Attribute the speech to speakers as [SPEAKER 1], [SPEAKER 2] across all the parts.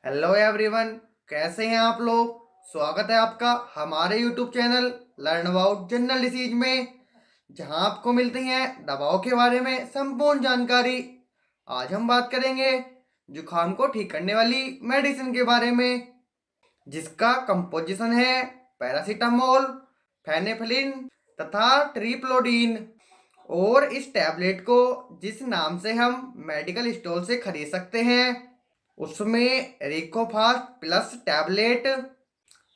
[SPEAKER 1] Hello everyone. कैसे हैं आप लोग। स्वागत है आपका हमारे YouTube channel learn about general disease में, जहां आपको मिलती हैं दवाओं के बारे में संपूर्ण जानकारी। आज हम बात करेंगे जुखाम को ठीक करने वाली मेडिसिन के बारे में, जिसका कंपोजिशन है पैरासीटामोल, फेनेफिलिन तथा ट्रिप्लोडीन। और इस टैबलेट को जिस नाम से हम मेडिकल स्टोर से खरीद सकते हैं उसमें रिकोफास्ट प्लस टैबलेट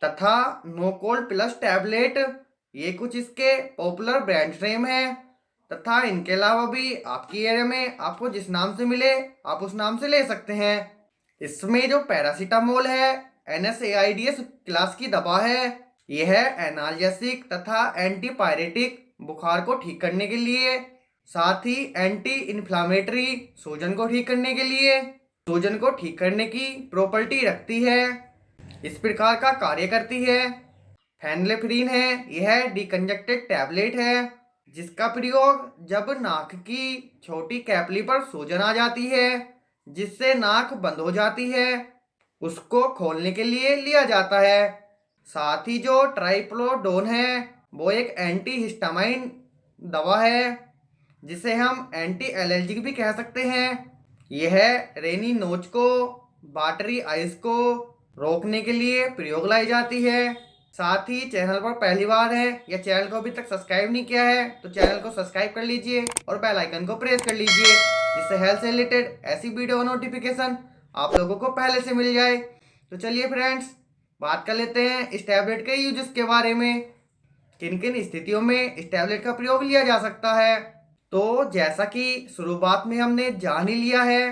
[SPEAKER 1] तथा नोकोल्ड प्लस टैबलेट, ये कुछ इसके पॉपुलर ब्रांड नेम है। तथा इनके अलावा भी आपकी एरिया में आपको जिस नाम से मिले आप उस नाम से ले सकते हैं। इसमें जो पैरासीटामोल है NSAIDs क्लास की दवा है। यह एनाल्जेसिक तथा एंटीपायरेटिक बुखार को ठीक करने के लिए, साथ ही एंटी इन्फ्लामेटरी सूजन को ठीक करने के लिए, सूजन को ठीक करने की प्रॉपर्टी रखती है। इस प्रकार का कार्य करती है। फेनलेफ्रीन है, यह डिकंजक्टेड टैबलेट है जिसका प्रयोग जब नाक की छोटी कैपली पर सूजन आ जाती है जिससे नाक बंद हो जाती है उसको खोलने के लिए लिया जाता है। साथ ही जो ट्राइप्लोडोन है वो एक एंटी हिस्टामाइन दवा है जिसे हम एंटी एलर्जिक भी कह सकते हैं। यह रेनी नोच को, वाटरी आइज को रोकने के लिए प्रयोग लाई जाती है। साथ ही चैनल पर पहली बार है या चैनल को अभी तक सब्सक्राइब नहीं किया है तो चैनल को सब्सक्राइब कर लीजिए और बेल आइकन को प्रेस कर लीजिए, जिससे हेल्थ से रिलेटेड ऐसी वीडियो का नोटिफिकेशन आप लोगों को पहले से मिल जाए। तो चलिए फ्रेंड्स, बात कर लेते हैं इस टैबलेट के यूजेस के बारे में, किन किन स्थितियों में इस टैबलेट का प्रयोग लिया जा सकता है। तो जैसा कि शुरुआत में हमने जान ही लिया है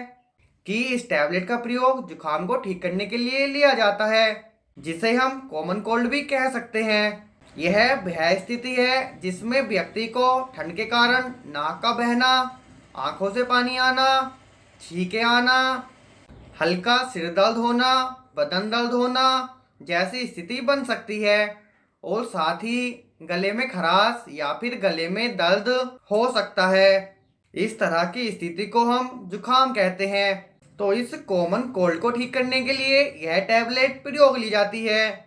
[SPEAKER 1] कि इस टैबलेट का प्रयोग जुखाम को ठीक करने के लिए लिया जाता है, जिसे हम कॉमन कोल्ड भी कह सकते हैं। यह वह स्थिति है जिसमें व्यक्ति को ठंड के कारण नाक का बहना, आंखों से पानी आना, छींके आना, हल्का सिर दर्द होना, बदन दर्द होना जैसी स्थिति बन सकती है। और साथ ही गले में खराश या फिर गले में दर्द हो सकता है। इस तरह की स्थिति को हम जुखाम कहते हैं। तो इस कॉमन कोल्ड को ठीक करने के लिए यह टैबलेट प्रयोग ली जाती है।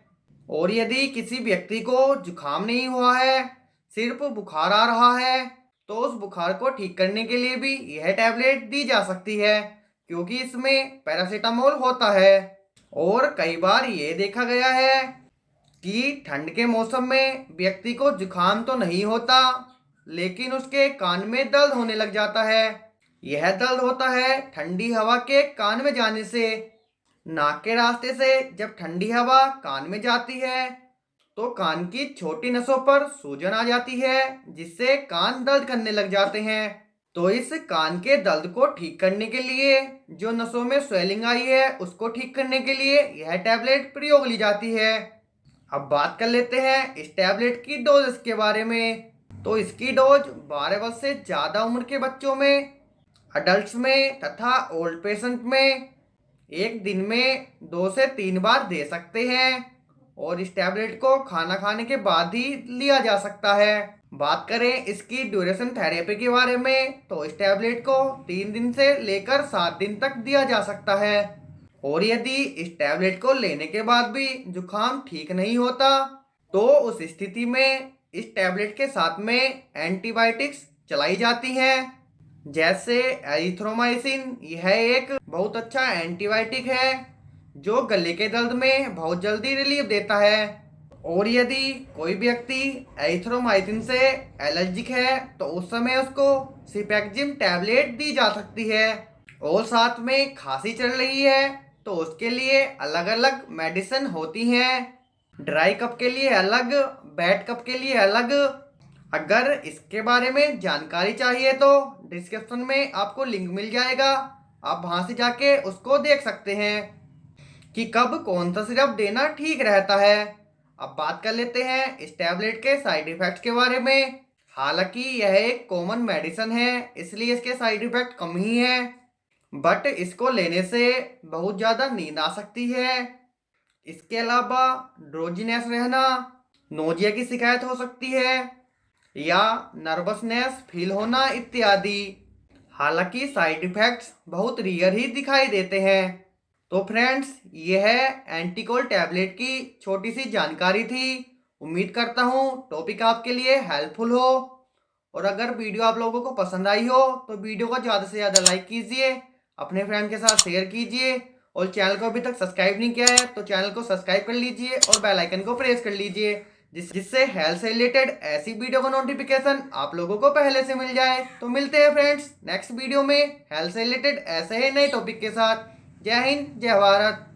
[SPEAKER 1] और यदि किसी व्यक्ति को जुखाम नहीं हुआ है, सिर्फ बुखार आ रहा है, तो उस बुखार को ठीक करने के लिए भी यह टैबलेट दी जा सकती है, क्योंकि इसमें पैरासीटामोल होता है। और कई बार ये देखा गया है कि ठंड के मौसम में व्यक्ति को जुखाम तो नहीं होता, लेकिन उसके कान में दर्द होने लग जाता है। यह दर्द होता है ठंडी हवा के कान में जाने से। नाक के रास्ते से जब ठंडी हवा कान में जाती है तो कान की छोटी नसों पर सूजन आ जाती है, जिससे कान दर्द करने लग जाते हैं। तो इस कान के दर्द को ठीक करने के लिए, जो नसों में स्वेलिंग आई है उसको ठीक करने के लिए यह टैबलेट प्रयोग ली जाती है। अब बात कर लेते हैं इस टैबलेट की डोज के बारे में। तो इसकी डोज 12 वर्ष से ज़्यादा उम्र के बच्चों में, अडल्ट्स में तथा ओल्ड पेशेंट में एक दिन में 2 से 3 बार दे सकते हैं। और इस टैबलेट को खाना खाने के बाद ही लिया जा सकता है। बात करें इसकी ड्यूरेशन थेरेपी के बारे में, तो इस टैबलेट को 3 दिन से लेकर 7 दिन तक दिया जा सकता है। और यदि इस टैबलेट को लेने के बाद भी जुखाम ठीक नहीं होता तो उस स्थिति में इस टैबलेट के साथ में एंटीबायोटिक्स चलाई जाती हैं, जैसे एरिथ्रोमाइसिन। यह एक बहुत अच्छा एंटीबायोटिक है जो गले के दर्द में बहुत जल्दी रिलीफ देता है। और यदि कोई व्यक्ति एरिथ्रोमाइसिन से एलर्जिक है तो उस समय उसको सिपेक्जिम टैबलेट दी जा सकती है। और साथ में खांसी चल रही है तो उसके लिए अलग अलग मेडिसिन होती हैं। ड्राई कफ के लिए अलग, वेट कफ के लिए अलग। अगर इसके बारे में जानकारी चाहिए तो डिस्क्रिप्शन में आपको लिंक मिल जाएगा, आप वहां से जाके उसको देख सकते हैं कि कब कौन सा सिरप देना ठीक रहता है। अब बात कर लेते हैं इस टैबलेट के साइड इफेक्ट्स के बारे में। हालांकि यह एक कॉमन मेडिसिन है इसलिए इसके साइड इफेक्ट कम ही है, बट इसको लेने से बहुत ज़्यादा नींद आ सकती है। इसके अलावा ड्रोजीनेस रहना, नोजिया की शिकायत हो सकती है या नर्वसनेस फील होना इत्यादि। हालांकि साइड इफेक्ट्स बहुत रियर ही दिखाई देते हैं। तो फ्रेंड्स, यह एंटीकोल टैबलेट की छोटी सी जानकारी थी। उम्मीद करता हूँ टॉपिक आपके लिए हेल्पफुल हो। और अगर वीडियो आप लोगों को पसंद आई हो तो वीडियो को ज़्यादा से ज़्यादा लाइक कीजिए, अपने फ्रेंड के साथ शेयर कीजिए, और चैनल को अभी तक सब्सक्राइब नहीं किया है तो चैनल को सब्सक्राइब कर लीजिए और बेल आइकन को प्रेस कर लीजिए, जिससे हेल्थ से रिलेटेड ऐसी वीडियो का नोटिफिकेशन आप लोगों को पहले से मिल जाए। तो मिलते हैं फ्रेंड्स नेक्स्ट वीडियो में हेल्थ से रिलेटेड ऐसे ही नए टॉपिक के साथ। जय हिंद, जय भारत।